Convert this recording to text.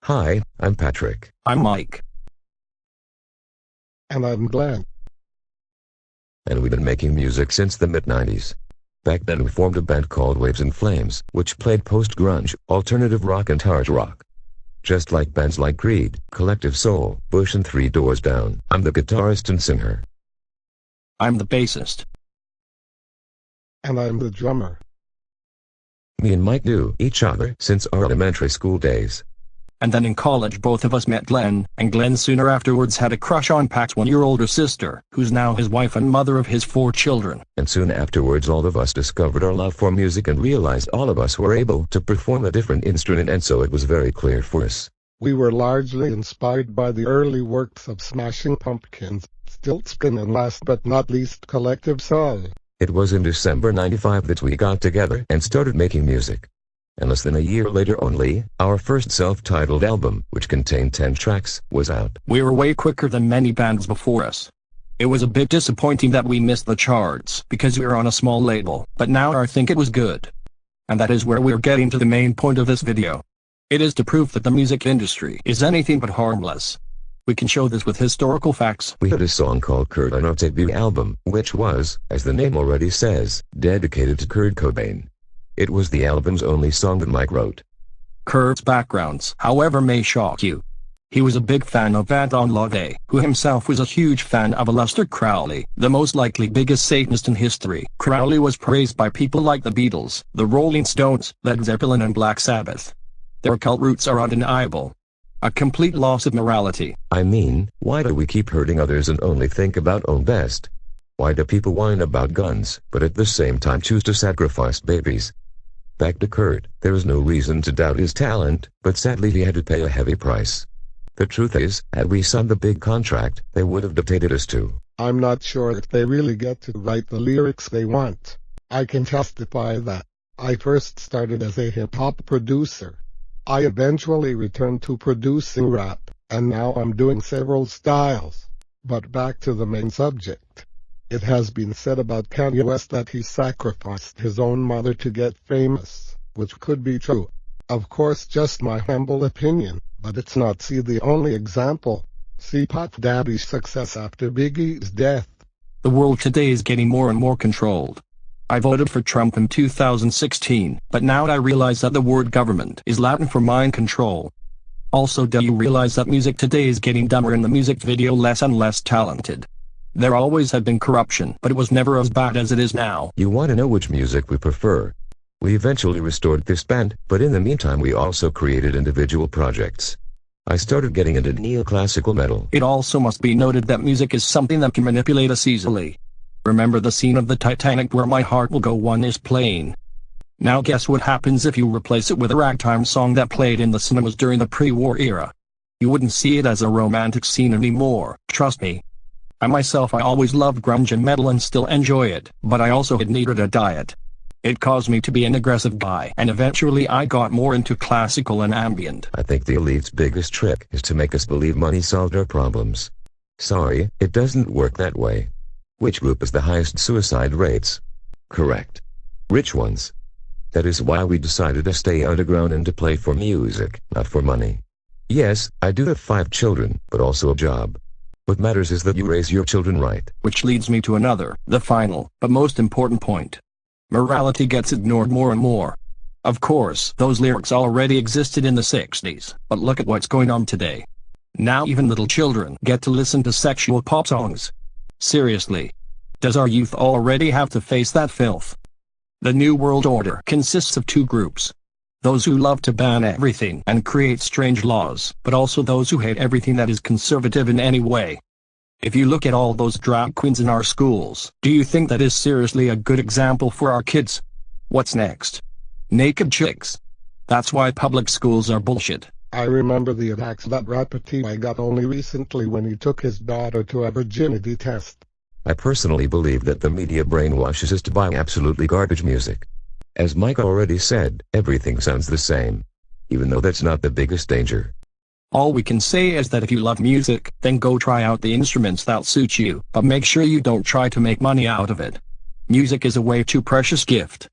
Hi, I'm Patrick. I'm Mike. And I'm Glenn. And we've been making music since the mid-90s. Back then we formed a band called Waves and Flames, which played post-grunge, alternative rock and hard rock. Just like bands like Creed, Collective Soul, Bush and Three Doors Down, I'm the guitarist and singer. I'm the bassist. And I'm the drummer. Me and Mike knew each other since our elementary school days. And then in college both of us met Glenn, and Glenn sooner afterwards had a crush on Pat's 1-year older sister, who's now his wife and mother of his 4 children. And soon afterwards all of us discovered our love for music and realized all of us were able to perform a different instrument, and so it was very clear for us. We were largely inspired by the early works of Smashing Pumpkins, Stiltskin and last but not least Collective Soul. It was in December '95 that we got together and started making music. And less than a year later only, our first self-titled album, which contained 10 tracks, was out. We were way quicker than many bands before us. It was a bit disappointing that we missed the charts, because we were on a small label, but now I think it was good. And that is where we're getting to the main point of this video. It is to prove that the music industry is anything but harmless. We can show this with historical facts. We had a song called Kurt on our debut album, which was, as the name already says, dedicated to Kurt Cobain. It was the album's only song that Mike wrote. Kurt's backgrounds, however, may shock you. He was a big fan of Anton LaVey, who himself was a huge fan of Aleister Crowley, the most likely biggest Satanist in history. Crowley was praised by people like the Beatles, the Rolling Stones, Led Zeppelin and Black Sabbath. Their occult roots are undeniable. A complete loss of morality. I mean, why do we keep hurting others and only think about own best? Why do people whine about guns, but at the same time choose to sacrifice babies? Back to Kurt, there is no reason to doubt his talent, but sadly he had to pay a heavy price. The truth is, had we signed the big contract, they would have dictated us to. I'm not sure if they really get to write the lyrics they want. I can testify that. I first started as a hip-hop producer. I eventually returned to producing rap, and now I'm doing several styles. But back to the main subject. It has been said about Kanye West that he sacrificed his own mother to get famous, which could be true. Of course, just my humble opinion, but it's not the only example. See Puff Daddy's success after Biggie's death. The world today is getting more and more controlled. I voted for Trump in 2016, but now I realize that the word government is Latin for mind control. Also, do you realize that music today is getting dumber and the music video less and less talented? There always had been corruption, but it was never as bad as it is now. You want to know which music we prefer? We eventually restored this band, but in the meantime we also created individual projects. I started getting into neoclassical metal. It also must be noted that music is something that can manipulate us easily. Remember the scene of the Titanic where My Heart Will Go On is playing? Now guess what happens if you replace it with a ragtime song that played in the cinemas during the pre-war era? You wouldn't see it as a romantic scene anymore, trust me. I always loved grunge and metal and still enjoy it, but I also had needed a diet. It caused me to be an aggressive guy, and eventually I got more into classical and ambient. I think the elite's biggest trick is to make us believe money solved our problems. Sorry, it doesn't work that way. Which group has the highest suicide rates? Correct. Rich ones. That is why we decided to stay underground and to play for music, not for money. Yes, I do have 5 children, but also a job. What matters is that you raise your children right. Which leads me to another, the final, but most important point. Morality gets ignored more and more. Of course, those lyrics already existed in the 60s, but look at what's going on today. Now even little children get to listen to sexual pop songs. Seriously. Does our youth already have to face that filth? The New World Order consists of 2 groups. Those who love to ban everything and create strange laws, but also those who hate everything that is conservative in any way. If you look at all those drag queens in our schools, do you think that is seriously a good example for our kids? What's next? Naked chicks. That's why public schools are bullshit. I remember the attacks that rapper T.I. got only recently when he took his daughter to a virginity test. I personally believe that the media brainwashes us to buy absolutely garbage music. As Mike already said, everything sounds the same. Even though that's not the biggest danger. All we can say is that if you love music, then go try out the instruments that suit you, but make sure you don't try to make money out of it. Music is a way too precious gift.